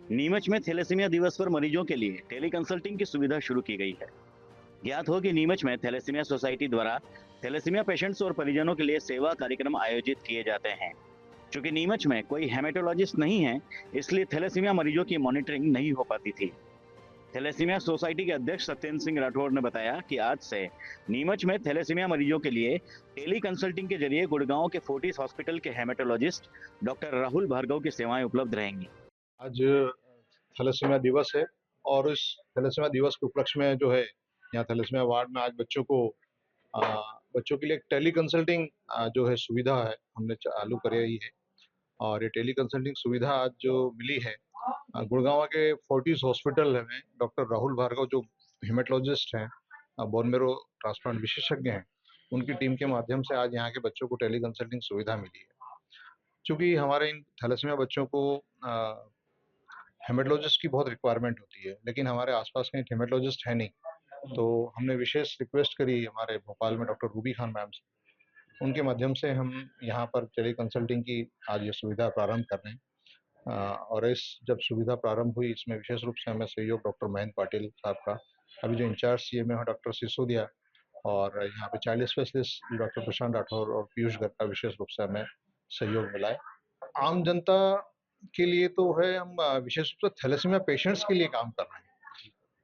नीमच में थैलेसीमिया दिवस पर मरीजों के लिए टेली कंसल्टिंग की सुविधा शुरू की गई है। ज्ञात हो कि नीमच में थैलेसीमिया सोसाइटी द्वारा थैलेसीमिया पेशेंट्स और परिजनों के लिए सेवा कार्यक्रम आयोजित किए जाते हैं। चूंकि नीमच में कोई हेमेटोलॉजिस्ट नहीं है, इसलिए थैलेसीमिया मरीजों की मॉनिटरिंग नहीं हो पाती थी। थैलेसीमिया सोसाइटी के अध्यक्ष सत्येंद्र सिंह राठौर ने बताया कि आज से नीमच में थैलेसीमिया मरीजों के लिए टेली कंसल्टिंग के जरिए गुड़गांव के फोर्टिस हॉस्पिटल के हेमेटोलॉजिस्ट डॉक्टर राहुल भार्गव की सेवाएं उपलब्ध रहेंगी। आज थैलेसीमिया दिवस है और इस थैलेसीमिया दिवस के उपलक्ष्य में जो है यहाँ थैलेसीमिया वार्ड में आज अ, बच्चों के लिए एक टेली कंसल्टिंग जो है सुविधा है हमने चालू करी है। और ये टेली कंसल्टिंग सुविधा आज जो मिली है गुड़गांव के फोर्टिस हॉस्पिटल में डॉक्टर राहुल भार्गव जो हेमेटोलॉजिस्ट हैं, बोन मेरो ट्रांसप्लांट विशेषज्ञ हैं, उनकी टीम के माध्यम से आज यहाँ के बच्चों को टेली कंसल्टिंग सुविधा मिली है। क्योंकि हमारे इन थैलेसीमिया बच्चों को हेमेटोलॉजिस्ट की बहुत रिक्वायरमेंट होती है, लेकिन हमारे आसपास कहीं हेमेटोलॉजिस्ट है नहीं। तो हमने विशेष रिक्वेस्ट करी हमारे भोपाल में डॉक्टर रूबी खान मैम से, उनके माध्यम से हम यहाँ पर टेली कंसल्टिंग की आज ये सुविधा प्रारंभ कर रहे हैं। और इस जब सुविधा प्रारंभ हुई, इसमें विशेष रूप से हमें सहयोग डॉक्टर महेंद्र पाटिल साहब का, अभी जो इंचार्ज सीएमए है डॉक्टर सिसोदिया, और यहाँ पे चाइल्ड स्पेशलिस्ट डॉक्टर प्रशांत राठौर और पीयूष गर्ग का विशेष रूप से हमें सहयोग मिला है। आम जनता के लिए तो है, हम विशेष रूप से थैलेसीमिया पेशेंट्स के लिए काम कर रहे हैं।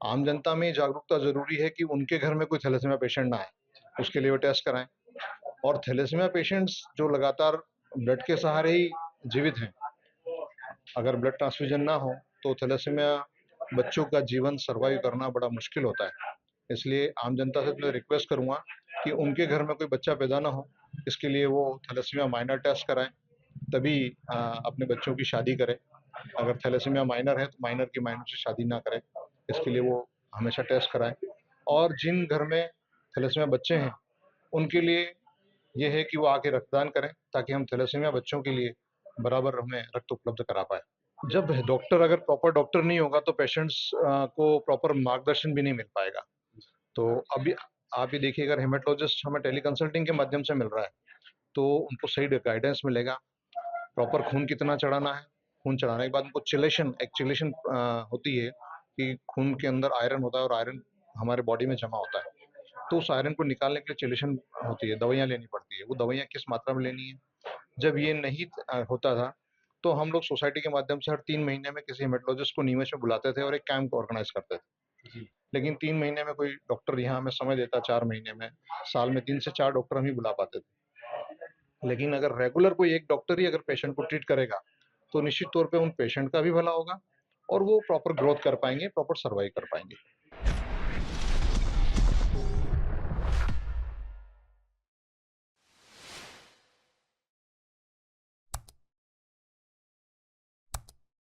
आम जनता में जागरूकता जरूरी है कि उनके घर में कोई थैलेसीमिया पेशेंट ना आए, उसके लिए वो टेस्ट कराएं। और थैलेसीमिया पेशेंट्स जो लगातार ब्लड के सहारे ही जीवित हैं, अगर ब्लड ट्रांसफ्यूजन ना हो तो थैलेसीमिया बच्चों का जीवन सर्वाइव करना बड़ा मुश्किल होता है। इसलिए आम जनता से मैं रिक्वेस्ट करूंगा कि उनके घर में कोई बच्चा पैदा ना हो, इसके लिए वो थैलेसीमिया माइनर टेस्ट कराएं, तभी अपने बच्चों की शादी करें। अगर थैलेसीमिया माइनर है तो माइनर की माइनर से शादी ना करें, इसके लिए वो हमेशा टेस्ट कराएं। और जिन घर में थैलेसीमिया बच्चे हैं उनके लिए ये है कि वो आके रक्तदान करें, ताकि हम थैलेसीमिया बच्चों के लिए बराबर हमें रक्त उपलब्ध करा पाए। जब डॉक्टर अगर प्रॉपर डॉक्टर नहीं होगा तो पेशेंट्स को प्रॉपर मार्गदर्शन भी नहीं मिल पाएगा। तो अभी आप ये देखिए, अगर हेमेटोलॉजिस्ट हमें टेली कंसल्टिंग के माध्यम से मिल रहा है तो उनको सही गाइडेंस मिलेगा, प्रॉपर खून कितना चढ़ाना है, खून चढ़ाने के बाद उनको चिलेशन, एक चिलेशन होती है कि खून के अंदर आयरन होता है और आयरन हमारे बॉडी में जमा होता है, तो उस आयरन को निकालने के लिए चिलेशन होती है, दवाइयाँ लेनी पड़ती है। वो दवाइयाँ किस मात्रा में लेनी है, जब ये नहीं होता था तो हम लोग सोसाइटी के माध्यम से हर 3 महीने में किसी हेमेटोलॉजिस्ट को नीमच में बुलाते थे और एक कैंप ऑर्गेनाइज करते थे। लेकिन 3 महीने में कोई डॉक्टर यहाँ हमें समय देता, 4 महीने में, साल में 3 से 4 डॉक्टर हम ही बुला पाते थे। लेकिन अगर रेगुलर कोई एक डॉक्टर ही अगर पेशेंट को ट्रीट करेगा तो निश्चित तौर पे उन पेशेंट का भी भला होगा और वो प्रॉपर ग्रोथ कर पाएंगे, प्रॉपर सर्वाइव कर पाएंगे।